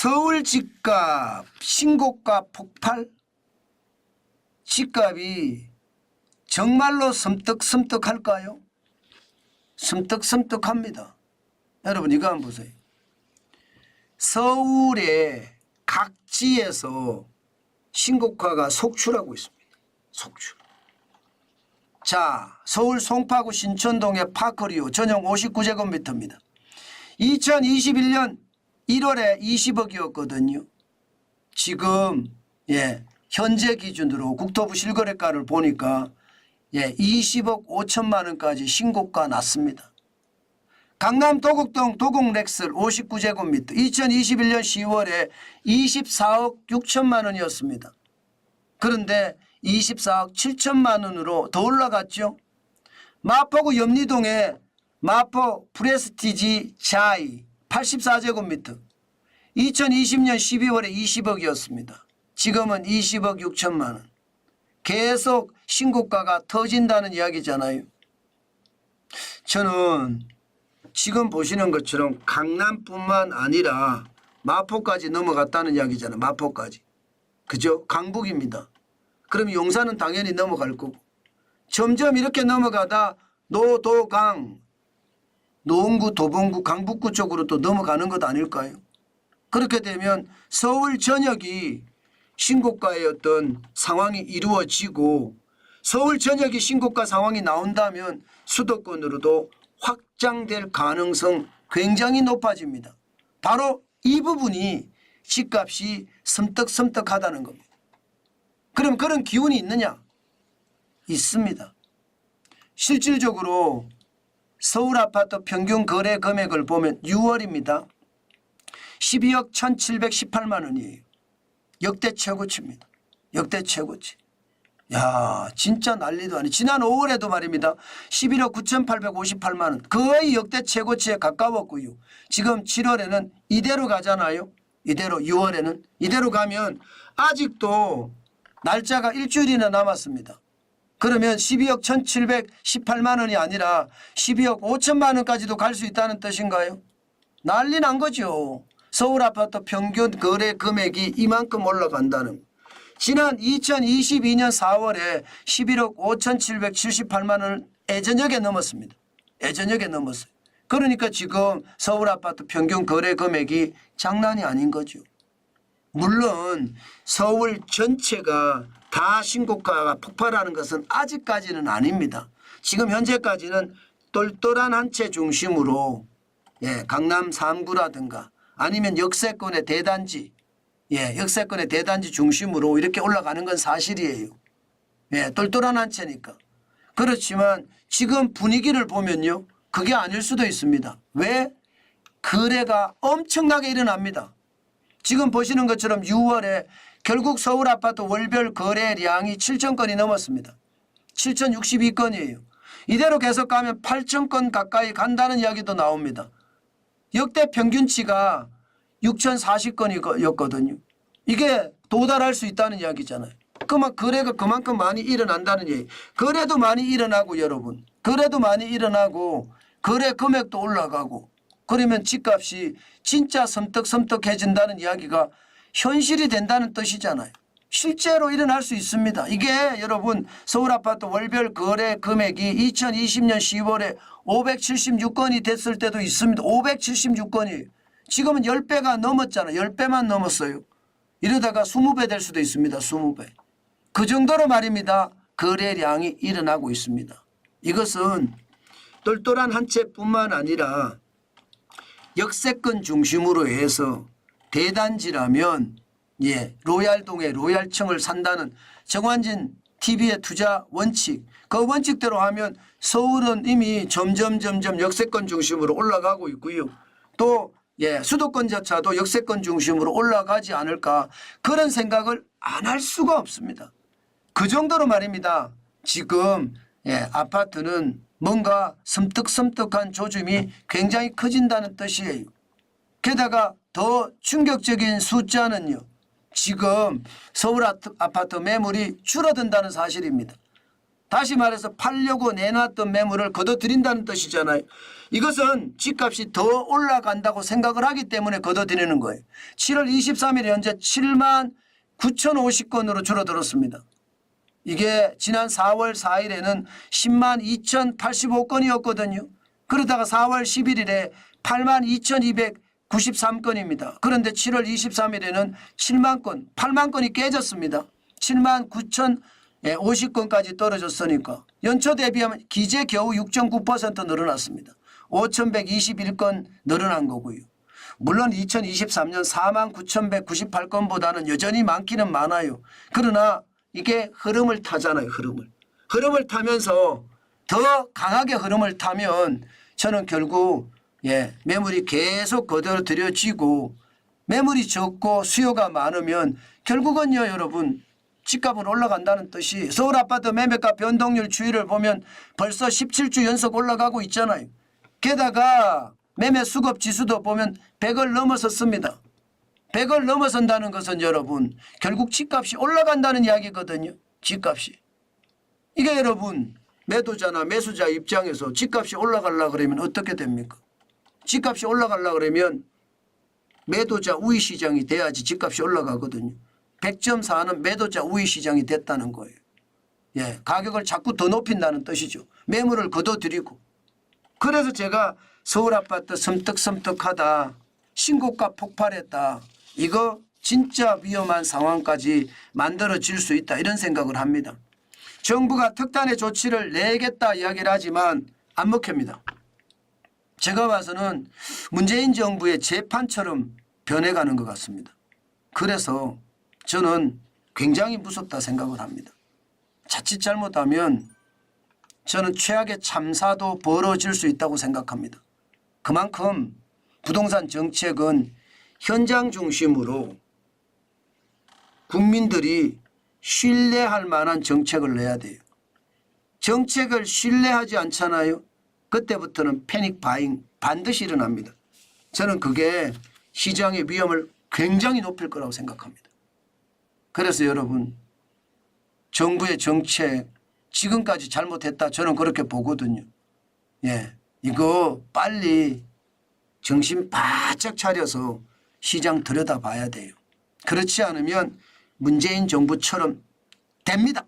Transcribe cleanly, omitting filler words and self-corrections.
서울 집값 신고가 폭발? 집값이 정말로 섬뜩섬뜩할까요? 섬뜩섬뜩합니다. 여러분 이거 한번 보세요. 서울의 각 지에서 신고가가 속출하고 있습니다. 속출. 자, 서울 송파구 신촌동의 파크리오 전용 59제곱미터입니다. 2021년 1월에 20억이었거든요. 지금 현재 기준으로 국토부 실거래가를 보니까 20억 5천만 원까지 신고가 났습니다. 강남 도곡동 도곡렉슬 59제곱미터 2021년 10월에 24억 6천만 원이었습니다. 그런데 24억 7천만 원으로 더 올라갔죠. 마포구 염리동의 마포 프레스티지 자이 84제곱미터 2020년 12월에 20억이었습니다. 지금은 20억 6천만 원. 계속 신고가가 터진다는 이야기잖아요. 저는 지금 보시는 것처럼 강남뿐만 아니라 마포까지 넘어갔다는 이야기잖아요. 마포까지. 그죠? 강북입니다. 그럼 용산은 당연히 넘어갈 거고. 점점 이렇게 넘어가다 노도강, 노원구, 도봉구, 강북구 쪽으로 또 넘어가는 것 아닐까요? 그렇게 되면 서울 전역이 신고가의 어떤 상황이 이루어지고 서울 전역이 신고가 상황이 나온다면 수도권으로도 확장될 가능성 굉장히 높아집니다. 바로 이 부분이 집값이 섬뜩섬뜩하다는 겁니다. 그럼 그런 기운이 있느냐? 있습니다. 실질적으로 서울 아파트 평균 거래 금액을 보면 6월입니다. 12억 1,718만 원이에요. 역대 최고치입니다. 역대 최고치. 야, 진짜 난리도 아니. 지난 5월에도 말입니다. 11억 9,858만 원. 거의 역대 최고치에 가까웠고요. 지금 7월에는 이대로 가잖아요. 이대로 6월에는. 이대로 가면 아직도 날짜가 일주일이나 남았습니다. 그러면 12억 1,718만 원이 아니라 12억 5천만 원까지도 갈 수 있다는 뜻인가요? 난리 난 거죠. 서울 아파트 평균 거래 금액이 이만큼 올라간다는. 지난 2022년 4월에 11억 5,778만 원을 예전역에 넘었습니다. 예전역에 넘었어요. 그러니까 지금 서울 아파트 평균 거래 금액이 장난이 아닌 거죠. 물론 서울 전체가 다 신고가가 폭발하는 것은 아직까지는 아닙니다. 지금 현재까지는 똘똘한 한 채 중심으로 강남 3구라든가 아니면 역세권의 대단지, 역세권의 대단지 중심으로 이렇게 올라가는 건 사실이에요. 똘똘한 한 채니까. 그렇지만 지금 분위기를 보면요. 그게 아닐 수도 있습니다. 왜? 거래가 엄청나게 일어납니다. 지금 보시는 것처럼 6월에 결국 서울 아파트 월별 거래량이 7천 건이 넘었습니다. 7,062건이에요. 이대로 계속 가면 8천 건 가까이 간다는 이야기도 나옵니다. 역대 평균치가 6,040건이었거든요. 이게 도달할 수 있다는 이야기잖아요. 그만 거래가 그만큼 많이 일어난다는 얘기. 거래도 많이 일어나고 여러분. 거래도 많이 일어나고 거래 금액도 올라가고 그러면 집값이 진짜 섬뜩섬뜩해진다는 이야기가 현실이 된다는 뜻이잖아요. 실제로 일어날 수 있습니다. 이게 여러분 서울 아파트 월별 거래 금액이 2020년 10월에 576건이 됐을 때도 있습니다. 576건이에요. 지금은 10배가 넘었잖아요. 10배만 넘었어요. 이러다가 20배 될 수도 있습니다. 20배. 그 정도로 말입니다. 거래량이 일어나고 있습니다. 이것은 똘똘한 한 채뿐만 아니라 역세권 중심으로 해서 대단지라면 로얄동에 로얄층을 산다는 정환진 TV의 투자 원칙 그 원칙대로 하면 서울은 이미 점점 역세권 중심으로 올라가고 있고요. 또 수도권조차도 역세권 중심으로 올라가지 않을까 그런 생각을 안 할 수가 없습니다. 그 정도로 말입니다. 지금 아파트는 뭔가 섬뜩섬뜩한 조짐이 굉장히 커진다는 뜻이에요. 게다가 더 충격적인 숫자는요. 지금 서울 아파트 매물이 줄어든다는 사실입니다. 다시 말해서 팔려고 내놨던 매물을 걷어들인다는 뜻이잖아요. 이것은 집값이 더 올라간다고 생각을 하기 때문에 걷어들이는 거예요. 7월 23일 현재 7만 9,050건으로 줄어들었습니다. 이게 지난 4월 4일에는 10만 2,085건이었거든요. 그러다가 4월 11일에 8만 2,293건입니다. 그런데 7월 23일에는 7만 건, 8만 건이 깨졌습니다. 7만 9,050건까지 떨어졌으니까 연초 대비하면 기재 겨우 6.9% 늘어났습니다. 5,121건 늘어난 거고요. 물론 2023년 4만 9,198건보다는 여전히 많기는 많아요. 그러나 이게 흐름을 타잖아요. 흐름을 타면서 더 강하게 흐름을 타면 저는 결국 매물이 계속 거둬들여지고 매물이 적고 수요가 많으면 결국은요 여러분 집값은 올라간다는 뜻이 서울 아파트 매매가 변동률 추이를 보면 벌써 17주 연속 올라가고 있잖아요. 게다가 매매 수급 지수도 보면 100을 넘어섰습니다. 100을 넘어선다는 것은 여러분 결국 집값이 올라간다는 이야기거든요. 집값이. 이게 여러분 매도자나 매수자 입장에서 집값이 올라가려고 그러면 어떻게 됩니까? 집값이 올라가려고 그러면 매도자 우위 시장이 돼야지 집값이 올라가거든요. 100.4는 매도자 우위 시장이 됐다는 거예요. 가격을 자꾸 더 높인다는 뜻이죠. 매물을 거둬들이고. 그래서 제가 서울 아파트 섬뜩섬뜩하다. 신고가 폭발했다. 이거 진짜 위험한 상황까지 만들어질 수 있다. 이런 생각을 합니다. 정부가 특단의 조치를 내겠다 이야기를 하지만 안 먹힙니다. 제가 봐서는 문재인 정부의 재판처럼 변해가는 것 같습니다. 그래서 저는 굉장히 무섭다 생각을 합니다. 자칫 잘못하면 저는 최악의 참사도 벌어질 수 있다고 생각합니다. 그만큼 부동산 정책은 현장 중심으로 국민들이 신뢰할 만한 정책을 내야 돼요. 정책을 신뢰하지 않잖아요. 그때부터는 패닉 바잉 반드시 일어납니다. 저는 그게 시장의 위험을 굉장히 높일 거라고 생각합니다. 그래서 여러분 정부의 정책 지금까지 잘못했다 저는 그렇게 보거든요. 이거 빨리 정신 바짝 차려서 시장 들여다봐야 돼요. 그렇지 않으면 문재인 정부처럼 됩니다.